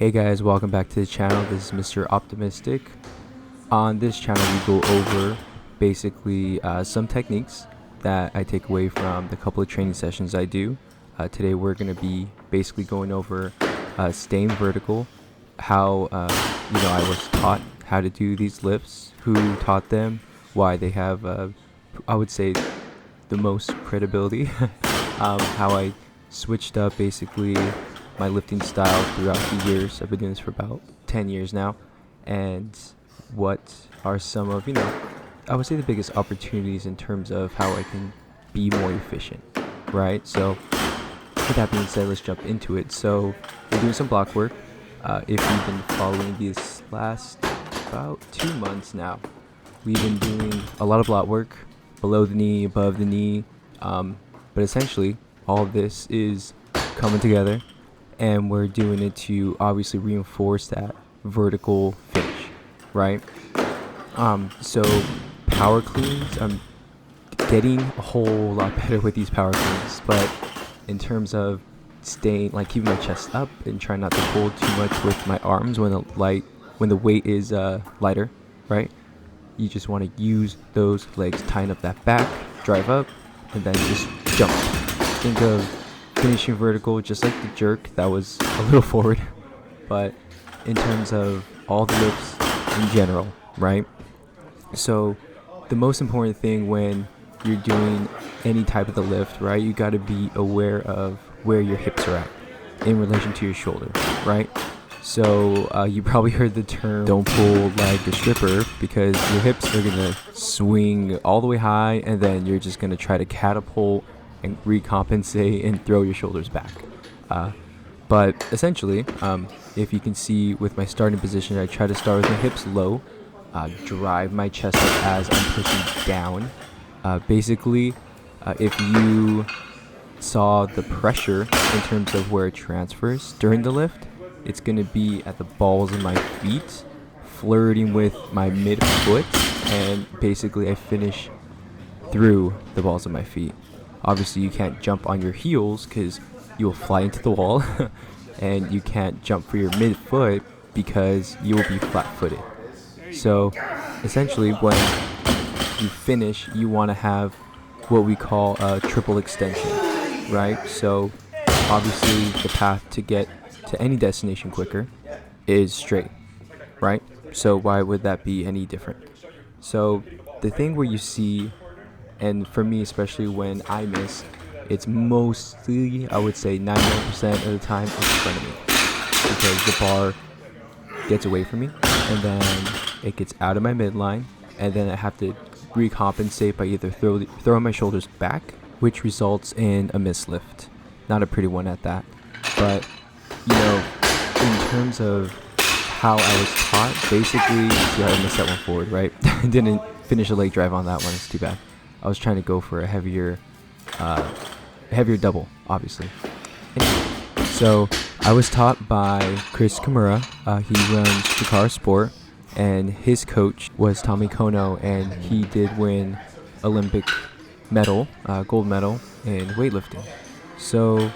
Hey guys, welcome back to the channel. This is Mr. Optimistic. On this channel we go over basically some techniques that I take away from the couple of training sessions I do. Today we're going to be basically going over staying vertical, how I was taught how to do these lifts, who taught them, why they have I would say the most credibility, how I switched up basically my lifting style throughout the years. I've been doing this for about 10 years now, and what are some of, I would say the biggest opportunities in terms of how I can be more efficient, right? So with that being said, let's jump into it. So we're doing some block work. If you've been following these last about 2 months now, we've been doing a lot of block work below the knee, above the knee, but essentially all of this is coming together, and we're doing it to obviously reinforce that vertical finish, right? So power cleans, I'm getting a whole lot better with these power cleans, but in terms of staying, like keeping my chest up and trying not to pull too much with my arms when the weight is lighter, right? You just want to use those legs, tying up that back, drive up, and then just jump. Think of finishing vertical just like the jerk. That was a little forward, but in terms of all the lifts in general, right? So the most important thing when you're doing any type of the lift, right, you got to be aware of where your hips are at in relation to your shoulder, right? So you probably heard the term don't pull like a stripper, because your hips are gonna swing all the way high, and then you're just gonna try to catapult and recompensate and throw your shoulders back. But essentially, if you can see with my starting position, I try to start with my hips low, drive my chest up as I'm pushing down. Basically, if you saw the pressure in terms of where it transfers during the lift, it's going to be at the balls of my feet, flirting with my midfoot, and basically I finish through the balls of my feet. Obviously, you can't jump on your heels because you will fly into the wall, and you can't jump for your midfoot because you will be flat-footed. So essentially, when you finish, you want to have what we call a triple extension, right? So obviously the path to get to any destination quicker is straight, right? So why would that be any different? So the thing where you see, and for me especially when I miss, it's mostly, I would say 99% of the time, in front of me, because the bar gets away from me, and then it gets out of my midline, and then I have to recompensate by either throwing my shoulders back, which results in a mislift. Not a pretty one at that. But in terms of how I was taught, basically, see how I missed that one forward, right? I didn't finish a leg drive on that one. It's too bad. I was trying to go for a heavier double, obviously. Anyway, so I was taught by Chris Kimura. He runs Shikara Sport, and his coach was Tommy Kono, and he did win Olympic medal, gold medal in weightlifting. So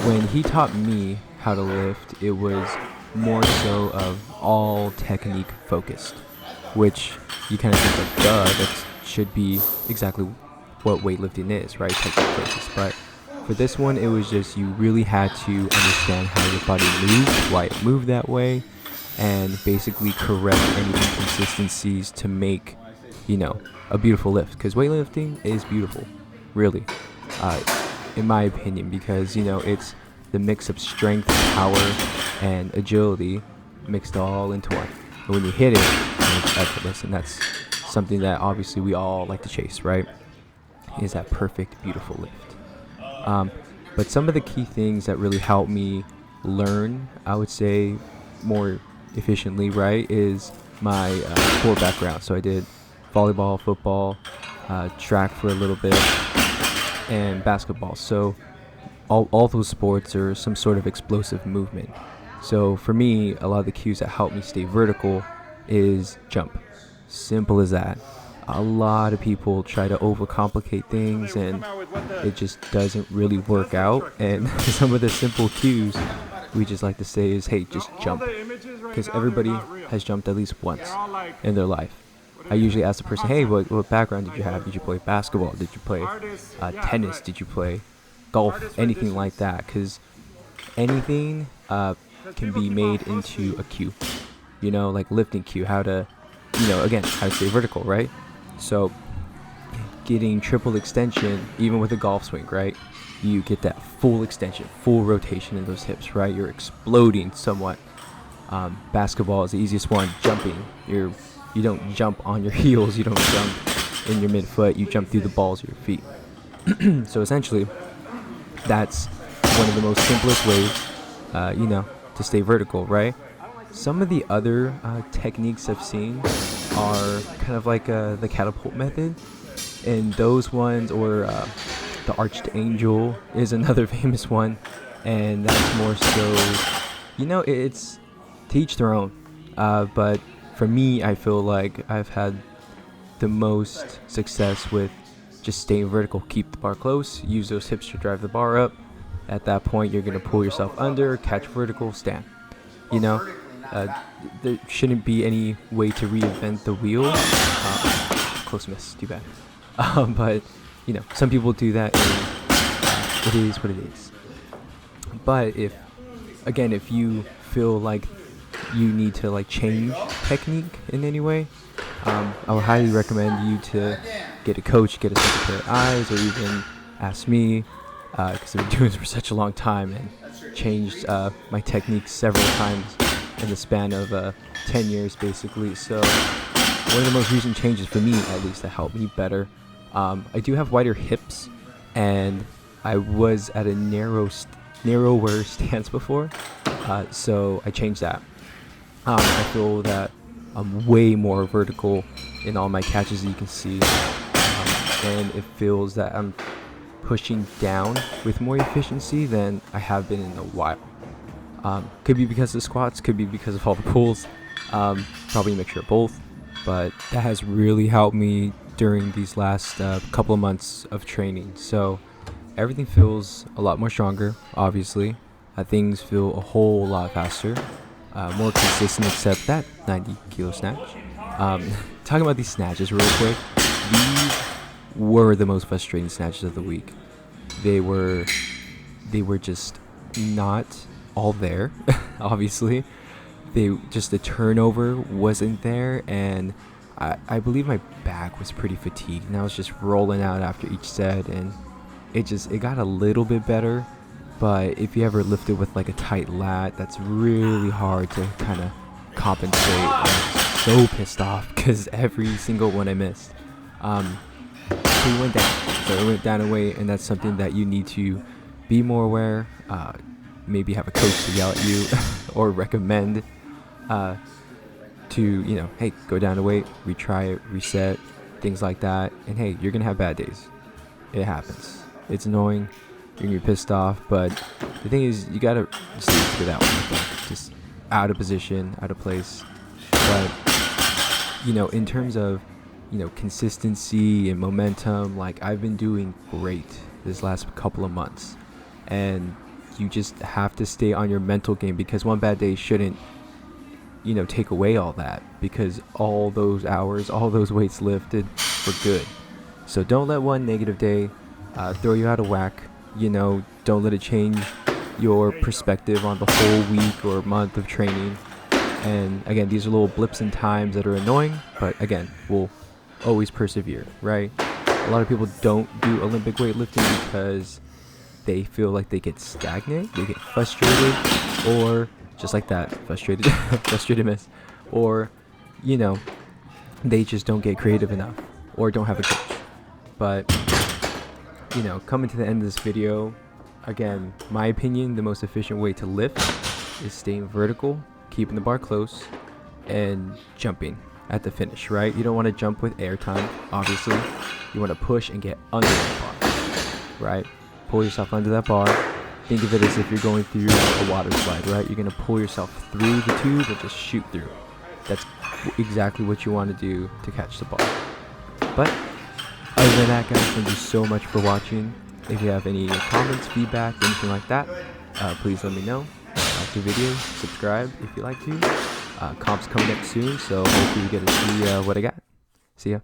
when he taught me how to lift, it was more so of all technique focused, which you kind of think like, duh, that should be exactly what weightlifting is, right? Technique focused. But for this one, it was just you really had to understand how your body moved, why it moved that way, and basically correct any inconsistencies to make, a beautiful lift. Because weightlifting is beautiful, really, in my opinion, because, it's the mix of strength, power, and agility mixed all into one. And when you hit it, it's effortless, and that's something that obviously we all like to chase, right? Is that perfect, beautiful lift. But some of the key things that really helped me learn, I would say, more efficiently, right, is my sport background. So I did volleyball, football, track for a little bit, and basketball. So all those sports are some sort of explosive movement. So for me, a lot of the cues that help me stay vertical is jump. Simple as that. A lot of people try to overcomplicate things, and it just doesn't really work out. And some of the simple cues we just like to say is, hey, just jump. Because everybody has jumped at least once in their life. I usually ask the person, hey, what background did you have? Did you play basketball? Did you play tennis? Did you play golf? Anything like that. Because anything can be made into a cue. Like lifting cue, how to, again, how to stay vertical, right? So getting triple extension, even with a golf swing, right? You get that full extension, full rotation in those hips, right? You're exploding somewhat. Basketball is the easiest one. Jumping, you don't jump on your heels, you don't jump in your midfoot, you jump through the balls of your feet. So essentially, that's one of the most simplest ways, to stay vertical, right? Some of the other techniques I've seen are kind of like the catapult method, and those ones, or the arched angel is another famous one, and that's more so, it's to each their own. But for me, I feel like I've had the most success with just staying vertical. Keep the bar close, use those hips to drive the bar up. At that point, you're going to pull yourself under, catch vertical, stand. There shouldn't be any way to reinvent the wheel. Close miss, too bad. But, some people do that, and it is what it is. But if you feel like you need to change technique in any way, I would highly recommend you to get a coach, get a second pair of eyes, or even ask me, because I've been doing this for such a long time and changed my technique several times in the span of 10 years, basically. So one of the most recent changes for me, at least, that helped me better, I do have wider hips, and I was at a narrower stance before, so I changed that. I feel that I'm way more vertical in all my catches, as you can see, and it feels that I'm pushing down with more efficiency than I have been in a while. Could be because of the squats, could be because of all the pulls, probably a mixture of both, but that has really helped me during these last couple of months of training. So everything feels a lot more stronger, obviously. Things feel a whole lot faster, more consistent, except that 90 kilo snatch. Talking about these snatches real quick, these were the most frustrating snatches of the week. They were just not all there, obviously. The turnover wasn't there, and I believe my back was pretty fatigued, and I was just rolling out after each set, and it got a little bit better. But if you ever lift it with a tight lat, that's really hard to kind of compensate. I'm so pissed off because every single one I missed. So we went down. So it went down a weight, and that's something that you need to be more aware. Maybe have a coach to yell at you or recommend to, hey, go down a weight, retry it, reset, things like that. And hey, you're going to have bad days. It happens. It's annoying. You're going to be pissed off. But the thing is, you got to sleep for that one, I think. Just out of position, out of place. But, in terms of, consistency and momentum, I've been doing great this last couple of months. And you just have to stay on your mental game, because one bad day shouldn't, take away all that, because all those hours, all those weights lifted were good. So don't let one negative day throw you out of whack. Don't let it change your perspective on the whole week or month of training. And again, these are little blips in times that are annoying, but again, we'll always persevere, right? A lot of people don't do Olympic weightlifting because they feel like they get stagnant, they get frustrated, or just like that, frustrated miss, or, they just don't get creative enough or don't have a coach. But, coming to the end of this video, again, my opinion, the most efficient way to lift is staying vertical, keeping the bar close, and jumping at the finish, right? You don't want to jump with air time, obviously. You want to push and get under that bar, right? Pull yourself under that bar. Think of it as if you're going through a water slide, right? You're going to pull yourself through the tube and just shoot through. That's exactly what you want to do to catch the ball. But other than that, guys, thank you so much for watching. If you have any comments, feedback, anything like that, please let me know. like the video, subscribe if you like to. Comp's coming up soon, so hopefully you get to see what I got. See ya.